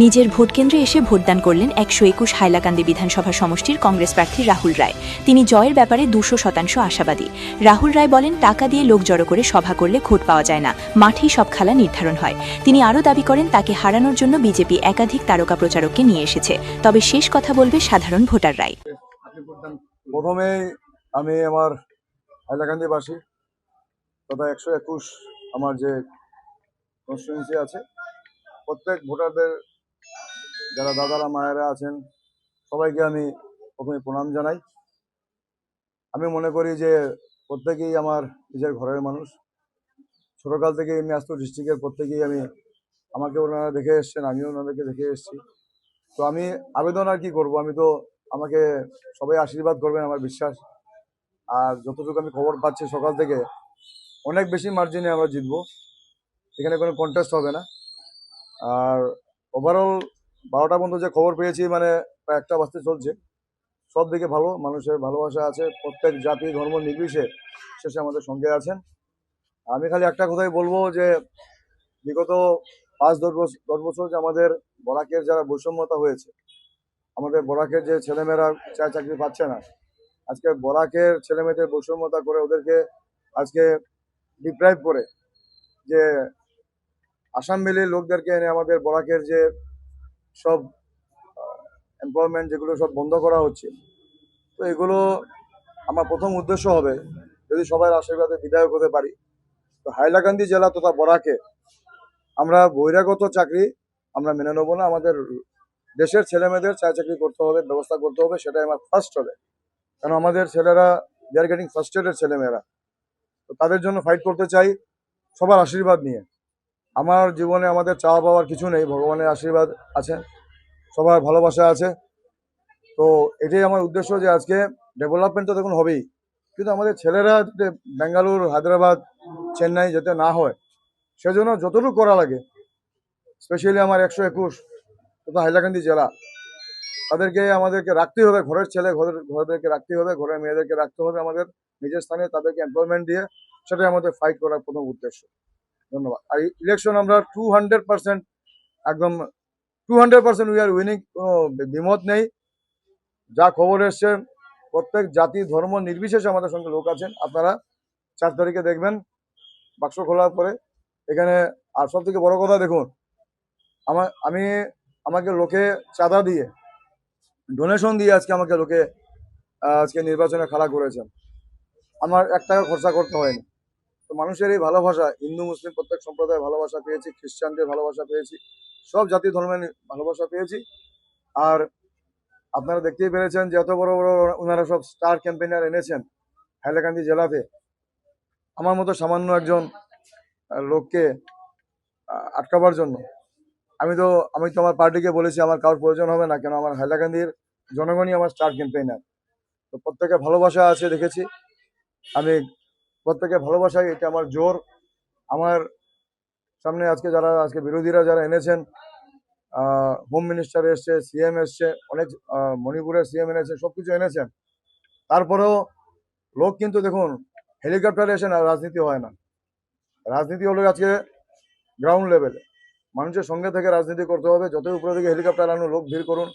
নিজের ভোটকেন্দ্রে এসে ভোটদান করলেন ১২১ হাইলাকান্দি বিধানসভা সমষ্টির কংগ্রেস প্রার্থী রাহুল রায়। তিনি জয়ের ব্যাপারে ২০০% আশাবাদী। রাহুল রায় বলেন, টাকা দিয়ে লোক জড়ো করে সভা করলে ভোট পাওয়া যায় না, মাঠেই সব খেলা নির্ধারণ হয়। তিনি আরও দাবি করেন, তাকে হারানোর জন্য বিজেপি একাধিক তারকা প্রচারককে নিয়ে এসেছে, তবে শেষ কথা বলবে সাধারণ ভোটাররাই। প্রথমেই আমি আমার হাইলাকান্দিবাসী তথা ১২১ আমার যে কনস্টিটুয়েন্সি আছে প্রত্যেক ভোটারদের, যারা দাদারা মায়েরা আছেন, সবাইকে আমি প্রথমে প্রণাম জানাই। আমি মনে করি যে প্রত্যেকেই আমার নিজের ঘরের মানুষ। ছোটকাল থেকে মিয়াজপুর ডিস্ট্রিক্টের প্রত্যেকেই আমাকে ওনারা দেখে এসছেন, আমিও ওনাদেরকে দেখে এসেছি। তো আমি আবেদন আর কি করবো, আমাকে সবাই আশীর্বাদ করবেন আমার বিশ্বাস। আর যতটুকু আমি খবর পাচ্ছি সকাল থেকে অনেক বেশি মার্জিনে আমরা জিতবো, এখানে কোনো কন্টেস্ট হবে না। আর ওভারঅল 12টা পর্যন্ত যে খবর পেয়েছি, মানে প্রায় 1টা বাজতে চলছে, সব দিকে ভালো, মানুষের ভালোবাসা আছে, প্রত্যেক জাতি ধর্ম নির্বিশেষে আমাদের সঙ্গে আছেন। আমি খালি একটা কথাই বলবো যে বিগত 5-10 বছর যে আমাদের বরাকের যারা বৈষম্যতা হয়েছে, আমাদের বরাকের যে ছেলেমেয়েরা চাকরি পাচ্ছে না, আজকে বরাকের ছেলেমেয়েদের বৈষম্যতা করে ওদেরকে আজকে ডিপ্রাইভ করে যে আসাম মিলিয়ে লোকদেরকে এনে আমাদের বরাকের যে সব এমপ্লয়মেন্ট যেগুলো সব বন্ধ করা হচ্ছে। তো এগুলো আমার প্রথম উদ্দেশ্য হবে, যদি সবাই আশীর্বাদে বিধায়ক হতে পারি, তো হাইলাকান্দি জেলা তথা বরাকে আমরা বহিরাগত চাকরি আমরা মেনে নেবো না। আমাদের দেশের ছেলেমেয়েদের চাকরি করতে হবে, ব্যবস্থা করতে হবে, সেটাই আমার ফার্স্ট হবে। কারণ আমাদের ছেলেরা দে আর গেটিং ফার্স্টেডের ছেলেমেয়েরা, তো তাদের জন্য ফাইট করতে চাই সবার আশীর্বাদ নিয়ে। আমার জীবনে আমাদের চাওয়া পাওয়ার কিছু নেই, ভগবানের আশীর্বাদ আছে, সবার ভালোবাসা আছে। তো এটাই আমার উদ্দেশ্য যে আজকে ডেভেলপমেন্ট তো দেখুন হবেই, কিন্তু আমাদের ছেলেরা যাতে বেঙ্গালুর, হায়দ্রাবাদ, চেন্নাই যেতে না হয়, সেজন্য যতটুকু করা লাগে, স্পেশালি আমার 121 তথা হাইলাকান্দি জেলা, আমাদেরকে রাখতেই হবে। ঘরের ছেলে ঘরদেরকে রাখতেই হবে, ঘরের মেয়েদেরকে রাখতে হবে আমাদের নিজের স্থানে, তাদেরকে এমপ্লয়মেন্ট দিয়ে, সেটাই আমাদের ফাইট করার প্রথম উদ্দেশ্য। ধন্যবাদ। আর ইলেকশন আমরা 200% একদম 200% উই আর উইনিং, কোনো দ্বিমত নেই। যা খবর এসছে প্রত্যেক জাতি ধর্ম নির্বিশেষে আমাদের সঙ্গে লোক আছেন। আপনারা 4 তারিখে দেখবেন বাক্স খোলার পরে এখানে। আর সব থেকে বড় কথা দেখুন, আমাকে লোকে চাঁদা দিয়ে, ডোনেশন দিয়ে আমাকে লোকে আজকে নির্বাচনে খাড়া করেছেন। আমার 1 টাকা খরচা করতে হয়নি। তো মানুষের এই ভালোবাসা, হিন্দু মুসলিম প্রত্যেক সম্প্রদায়ের ভালোবাসা পেয়েছি, খ্রিস্টানদের ভালোবাসা পেয়েছি, সব জাতি ধর্মের ভালোবাসা পেয়েছি। আর আপনারা দেখতেই পেরেছেন যে এত বড় বড় ওনারা সব স্টার ক্যাম্পেইনার এনেছেন হাইলাকান্দি জেলাতে। আমার মতো সামান্য একজন লোককে আটকাবার জন্য আমি তো আমার পার্টিকে বলেছি আমার কারোর প্রয়োজন হবে না, কেন আমার হাইলাকান্দির জনগণই আমার স্টার ক্যাম্পেইনার। তো প্রত্যেকের ভালোবাসা আছে দেখেছি আমি, প্রত্যেকের ভালোবাসায় এটা আমার জোর। আমার সামনে আজকে বিরোধীরা যারা এনেছেন, হোম মিনিস্টার এসছে, সিএম এসছে, অনেক মণিপুরের সিএম এনেছে, সবকিছু এনেছেন, তারপরেও লোক কিন্তু দেখুন হেলিকপ্টারে এসে না, রাজনীতি হয় না। রাজনীতি হলো আজকে গ্রাউন্ড লেভেলে, মানুষের সঙ্গে থেকে রাজনীতি করতে হবে। যতই উপরে থেকে হেলিকপ্টার আনুন, লোক ভিড় করুন।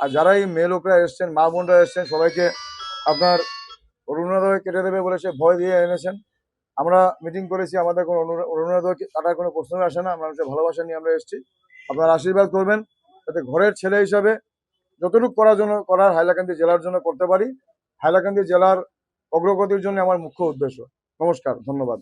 আর যারা এই মেয়ে লোকরা এসছেন, মা বোনরা এসছেন, সবাইকে আপনার অরুণোদয় কেটে দেবে বলে সে ভয় দিয়ে এনেছেন। আমরা মিটিং করেছি, আমাদের কোনো অরুণোদয় কাটার কোনো প্রশ্নই আসে না। মানুষের ভালোবাসা নিয়ে আমরা এসেছি। আপনারা আশীর্বাদ করবেন যাতে ঘরের ছেলে হিসাবে যতটুকু করার হাইলাকান্দি জেলার জন্য করতে পারি। হাইলাকান্দি জেলার অগ্রগতির জন্য আমার মুখ্য উদ্দেশ্য। নমস্কার, ধন্যবাদ।